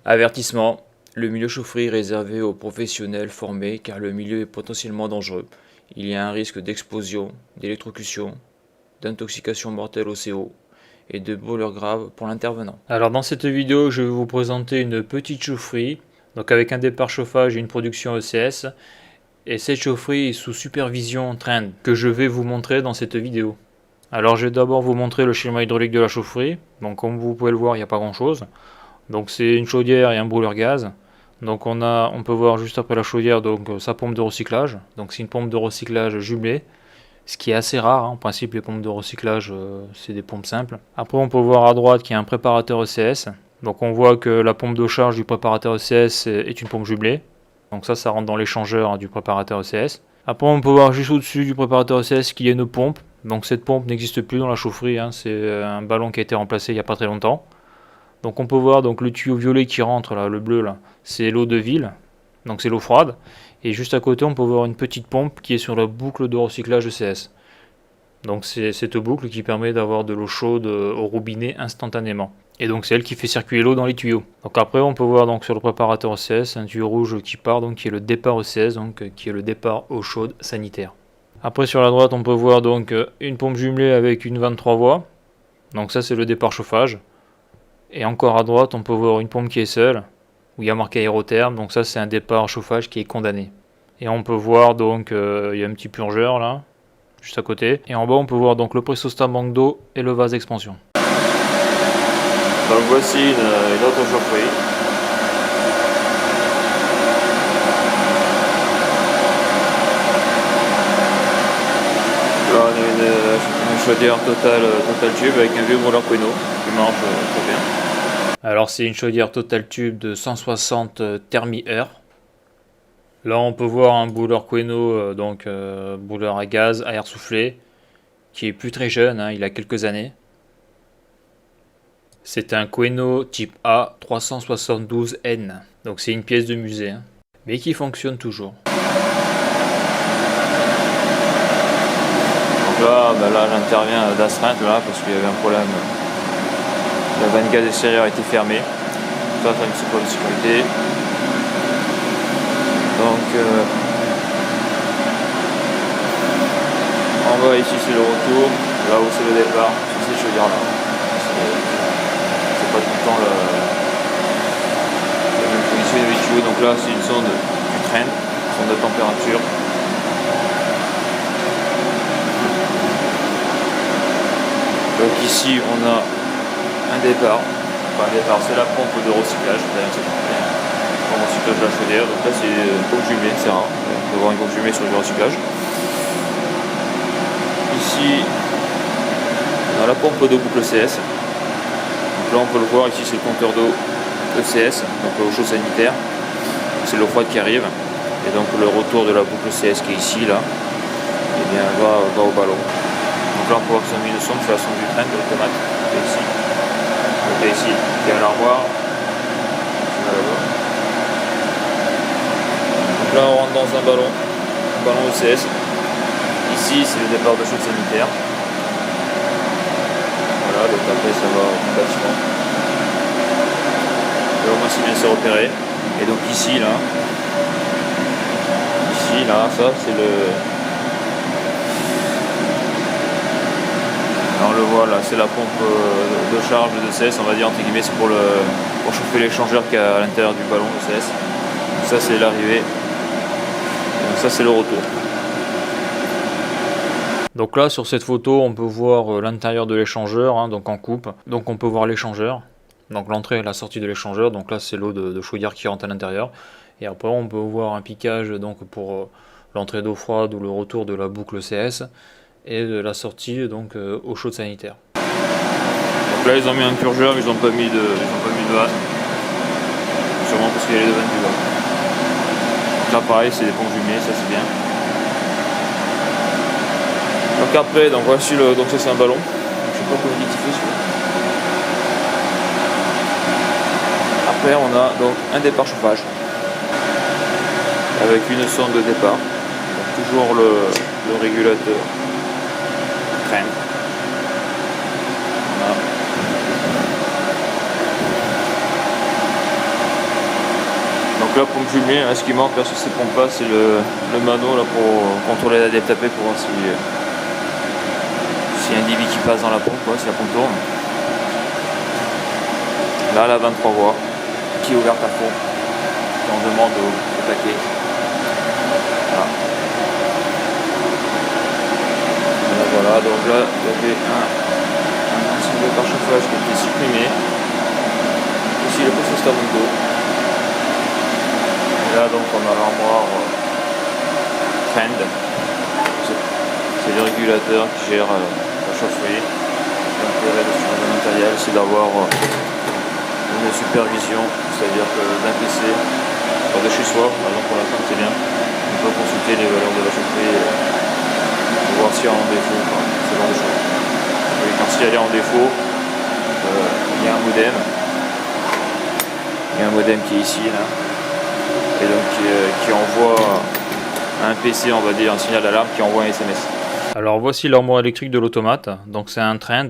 Avertissement, le milieu chaufferie est réservé aux professionnels formés car le milieu est potentiellement dangereux. Il y a un risque d'explosion, d'électrocution, d'intoxication mortelle au CO et de brûlures graves pour l'intervenant. Alors dans cette vidéo, je vais vous présenter une petite chaufferie, donc avec un départ chauffage et une production ECS. Et cette chaufferie est sous supervision Trend que je vais vous montrer dans cette vidéo. Alors je vais d'abord vous montrer le schéma hydraulique de la chaufferie. Donc comme vous pouvez le voir, il n'y a pas grand chose. Donc c'est une chaudière et un brûleur gaz. Donc on peut voir juste après la chaudière donc sa pompe de recyclage. Donc c'est une pompe de recyclage jumelée, ce qui est assez rare. En principe les pompes de recyclage c'est des pompes simples. Après on peut voir à droite qu'il y a un préparateur ECS. Donc on voit que la pompe de charge du préparateur ECS est une pompe jumelée. Donc ça rentre dans l'échangeur du préparateur ECS. Après on peut voir juste au-dessus du préparateur ECS qu'il y a une pompe. Donc cette pompe n'existe plus dans la chaufferie, c'est un ballon qui a été remplacé il n'y a pas très longtemps. Donc on peut voir donc le tuyau violet qui rentre là, le bleu là, c'est l'eau de ville, donc c'est l'eau froide. Et juste à côté on peut voir une petite pompe qui est sur la boucle de recyclage ECS. Donc c'est cette boucle qui permet d'avoir de l'eau chaude au robinet instantanément. Et donc c'est elle qui fait circuler l'eau dans les tuyaux. Donc après on peut voir donc sur le préparateur ECS un tuyau rouge qui part, donc qui est le départ ECS, donc qui est le départ eau chaude sanitaire. Après sur la droite on peut voir donc une pompe jumelée avec une 23 voies. Donc ça c'est le départ chauffage. Et encore à droite on peut voir une pompe qui est seule, où il y a marqué aérotherme, donc ça c'est un départ chauffage qui est condamné. Et on peut voir donc il y a un petit purgeur là, juste à côté. Et en bas on peut voir donc le pressostat manque d'eau et le vase d'expansion. Donc voici une autre chaufferie. Là on a une chaudière Total Tube avec un vieux brûleur Queno qui marche très bien. Alors c'est une chaudière Total Tube de 160 thermi-heure. Là on peut voir un brûleur Queno, donc brûleur à gaz, à air soufflé, qui est plus très jeune, il a quelques années. C'est un Queno type A 372N, donc c'est une pièce de musée, mais qui fonctionne toujours. Donc là j'interviens d'astreinte parce qu'il y avait un problème. La vanne gaz extérieure a été fermée. Ça c'est un petit point de sécurité. Donc en bas ici c'est le retour, là où c'est le départ, c'est cette chaudière là. C'est pas tout le temps la même position des tuyaux. Donc là c'est une sonde du train, sonde de température. Donc ici on a un départ, c'est la pompe de recyclage, pour recyclage de la chaudière. Donc là c'est une pompe jumelée, c'est rare de voir une pompe jumelée sur du recyclage. Ici on a la pompe de boucle ECS. Donc là on peut le voir, ici c'est le compteur d'eau ECS, donc eau chaude sanitaire. C'est l'eau froide qui arrive. Et donc le retour de la boucle ECS qui est ici là, et bien va au ballon. Donc là on peut voir que c'est une sonde, c'est la sonde du train de l'automate, qui est ici. Donc ici, il y a l'armoire. Donc là on rentre dans un ballon ECS. Ici c'est le départ de chaude sanitaire. Voilà, donc après ça va au bâtiment. Là au moins c'est bien c'est repéré. Et donc ici là, ça c'est le... On le voit là, c'est la pompe de charge de ECS, on va dire entre guillemets, c'est pour chauffer l'échangeur qui est à l'intérieur du ballon ECS. Ça c'est l'arrivée, ça c'est le retour. Donc là sur cette photo on peut voir l'intérieur de l'échangeur, donc en coupe. Donc on peut voir l'échangeur, donc l'entrée et la sortie de l'échangeur. Donc là c'est l'eau de chaudière qui rentre à l'intérieur. Et après on peut voir un piquage donc pour l'entrée d'eau froide ou le retour de la boucle ECS. Et de la sortie donc eau chaude sanitaire. Donc là ils ont mis un purgeur mais ils n'ont pas mis de vanne. Sûrement parce qu'il y a les deux vannes du bas. Donc là pareil c'est des pompes jumelées, ça c'est bien. Donc après donc voici donc ça c'est un ballon. Donc, je sais pas comment il fait celui-là. Après on a donc un départ chauffage avec une sonde de départ. Donc, toujours le régulateur. Voilà. la pompe jumelée, hein, ce qui manque là sur ces pompes là, c'est le mano là pour contrôler la depth AP pour voir s'il y a un débit qui passe dans la pompe, quoi, si la pompe tourne. Là la 23 voies qui est ouverte à fond, et on demande au paquet. Voilà. Voilà, donc là il y avait un ensemble par chauffage qui a été supprimé. Ici le poste Stamongo. Et là donc on a l'armoire Trend. C'est le régulateur qui gère la chaufferie. L'intérêt de ce genre de matériel, c'est d'avoir une supervision, c'est-à-dire que d'un PC, de chez soi, par exemple pour l'instant c'est bien, on peut consulter les valeurs de la chaufferie pour voir si elle est en défaut, ce genre de choses. Et quand si elle est en défaut, il y a un modem. Il y a un modem qui est ici là, et donc qui envoie à un PC, on va dire, un signal d'alarme qui envoie un SMS. Alors voici l'armoire électrique de l'automate, donc c'est un Trend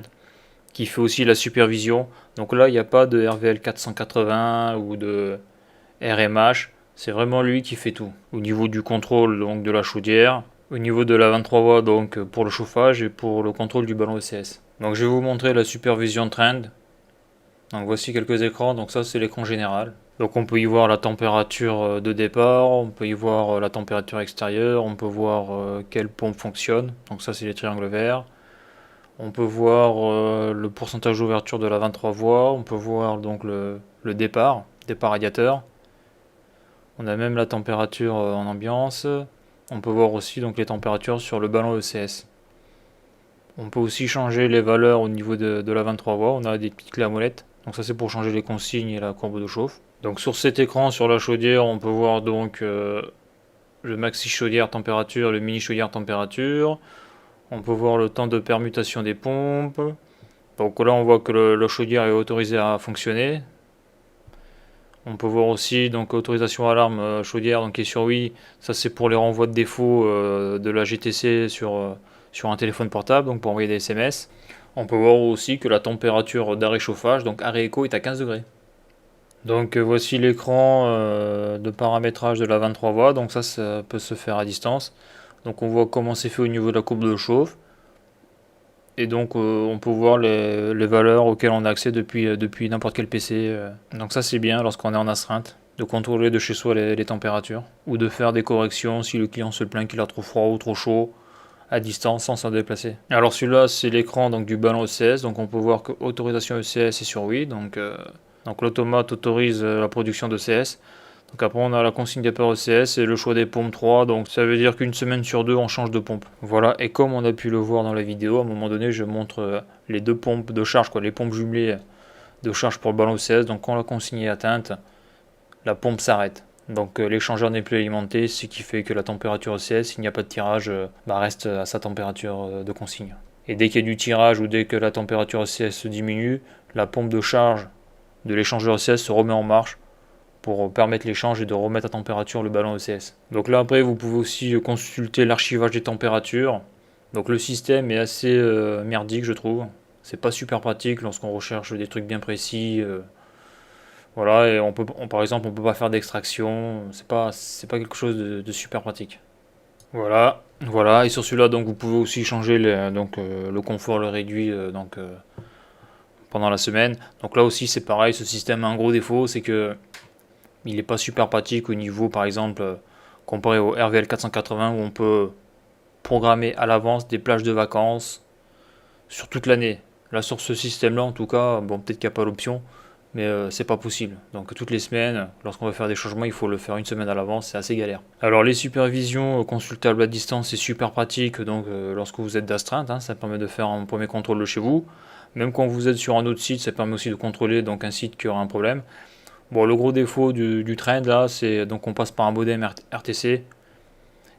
qui fait aussi la supervision. Donc là il n'y a pas de RVL 480 ou de RMH, c'est vraiment lui qui fait tout. Au niveau du contrôle donc de la chaudière, au niveau de la 23 voies donc pour le chauffage et pour le contrôle du ballon ECS. Donc je vais vous montrer la supervision Trend. Donc voici quelques écrans, donc ça c'est l'écran général. Donc on peut y voir la température de départ, on peut y voir la température extérieure, on peut voir quelle pompe fonctionne, donc ça c'est les triangles verts. On peut voir le pourcentage d'ouverture de la 23 voies, on peut voir donc le départ radiateur. On a même la température en ambiance, on peut voir aussi donc les températures sur le ballon ECS. On peut aussi changer les valeurs au niveau de la 23 voies, on a des petites clés à molette. Donc ça c'est pour changer les consignes et la courbe de chauffe. Donc sur cet écran, sur la chaudière, on peut voir donc le maxi chaudière température, le mini chaudière température. On peut voir le temps de permutation des pompes. Donc là on voit que le chaudière est autorisé à fonctionner. On peut voir aussi donc autorisation alarme chaudière donc qui est sur oui. Ça c'est pour les renvois de défaut de la GTC sur un téléphone portable, donc pour envoyer des SMS. On peut voir aussi que la température d'arrêt chauffage, donc arrêt écho, est à 15 degrés. Donc voici l'écran de paramétrage de la 23 voies, donc ça peut se faire à distance. Donc on voit comment c'est fait au niveau de la courbe de chauffe. Et donc on peut voir les valeurs auxquelles on a accès depuis n'importe quel PC. Donc ça c'est bien lorsqu'on est en astreinte, de contrôler de chez soi les températures. Ou de faire des corrections si le client se plaint qu'il a trop froid ou trop chaud à distance sans s'en déplacer. Alors celui-là c'est l'écran donc du ballon ECS, donc on peut voir que autorisation ECS est sur oui, donc l'automate autorise la production d'ECS. Donc après on a la consigne départ ECS et le choix des pompes 3, donc ça veut dire qu'une semaine sur deux on change de pompe. Voilà, et comme on a pu le voir dans la vidéo, à un moment donné je montre les deux pompes de charge, les pompes jumelées de charge pour le ballon ECS, donc quand la consigne est atteinte, la pompe s'arrête. Donc l'échangeur n'est plus alimenté, ce qui fait que la température ECS, s'il n'y a pas de tirage, reste à sa température de consigne. Et dès qu'il y a du tirage ou dès que la température ECS se diminue, la pompe de charge de l'échangeur ECS se remet en marche pour permettre l'échange et de remettre à température le ballon ECS. Donc là après vous pouvez aussi consulter l'archivage des températures. Donc le système est assez merdique je trouve. C'est pas super pratique lorsqu'on recherche des trucs bien précis. Voilà, et par exemple, on peut pas faire d'extraction, c'est pas quelque chose de super pratique. Voilà, et sur celui-là, donc vous pouvez aussi changer le confort, le réduit pendant la semaine. Donc là aussi, c'est pareil, ce système a un gros défaut, c'est que il est pas super pratique au niveau, par exemple, comparé au RVL 480 où on peut programmer à l'avance des plages de vacances sur toute l'année. Là, sur ce système-là, en tout cas, bon, peut-être qu'il n'y a pas l'option. Mais c'est pas possible. Donc toutes les semaines, lorsqu'on va faire des changements, il faut le faire une semaine à l'avance, c'est assez galère. Alors les supervisions consultables à distance, c'est super pratique. Donc lorsque vous êtes d'astreinte, ça permet de faire un premier contrôle de chez vous. Même quand vous êtes sur un autre site, ça permet aussi de contrôler donc un site qui aura un problème. Bon, le gros défaut du Trend là, c'est donc on passe par un modem RTC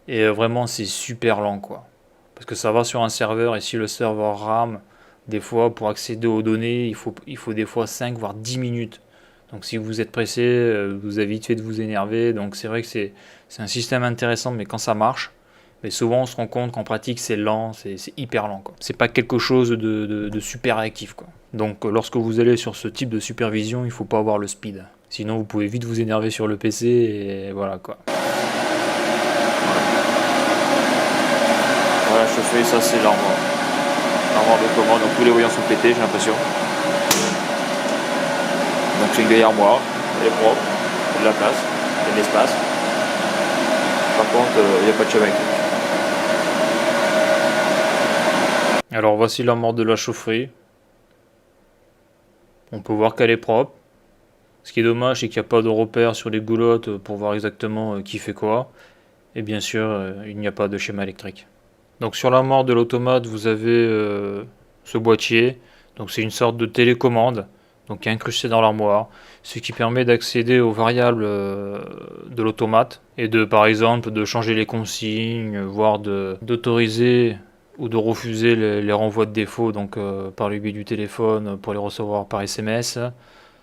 et vraiment c'est super lent quoi. Parce que ça va sur un serveur et si le serveur rame, des fois, pour accéder aux données, il faut des fois 5 voire 10 minutes. Donc si vous êtes pressé, vous avez vite fait de vous énerver. Donc c'est vrai que c'est un système intéressant, mais quand ça marche, mais souvent on se rend compte qu'en pratique c'est lent, c'est hyper lent. C'est pas quelque chose de super réactif. Donc lorsque vous allez sur ce type de supervision, il ne faut pas avoir le speed. Sinon, vous pouvez vite vous énerver sur le PC et voilà quoi. Voilà, chauffé, ça c'est l'armoire. L'armoire de commande, donc tous les voyants sont pétés, j'ai l'impression. Donc c'est une vieille armoire, elle est propre, il y a de la place, il y a de l'espace. Par contre, il n'y a pas de chemin électrique. Alors voici l'armoire de la chaufferie. On peut voir qu'elle est propre. Ce qui est dommage, c'est qu'il n'y a pas de repère sur les goulottes pour voir exactement qui fait quoi. Et bien sûr, il n'y a pas de schéma électrique. Donc sur l'armoire de l'automate, vous avez ce boîtier. Donc c'est une sorte de télécommande, donc qui est incrusté dans l'armoire, ce qui permet d'accéder aux variables de l'automate et de, par exemple, de changer les consignes, voire d'autoriser ou de refuser les renvois de défaut, donc par le biais du téléphone pour les recevoir par SMS,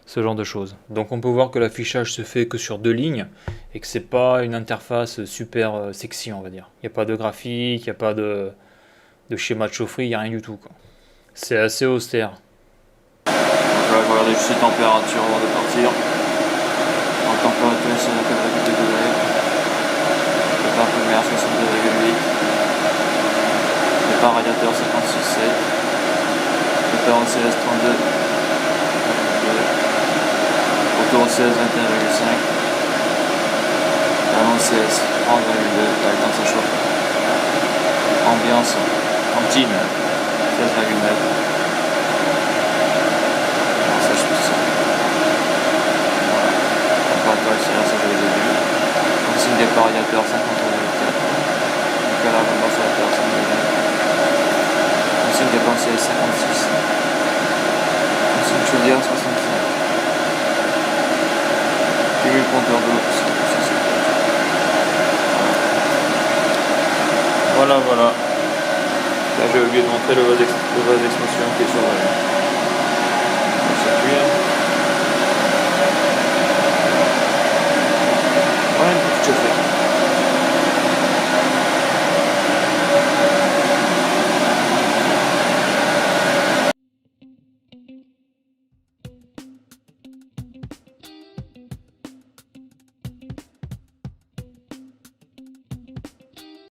ce genre de choses. Donc on peut voir que l'affichage se fait que sur 2 lignes et que c'est pas une interface super sexy, on va dire. Il n'y a pas de graphique, il n'y a pas de schéma de chaufferie, il n'y a rien du tout, quoi. C'est assez austère. Donc là, je vais regarder juste les températures avant de partir. En température, c'est 4,2 degrés. Départ primaire 62,8. Départ radiateur 56,7. Départ OCS 32. Retour OCS 21,5. Avant OCS 30,2. Là, le temps que ça chauffe. Ambiance cantine 16,9. Consigne départ radiateur 53,4. Décalage condensateur 5,9. Consigne départ CS 56. Consigne chaudière 65. Cumul compteur d'eau 66. Voilà. Là j'ai oublié de montrer le vase d'expansion qui est sur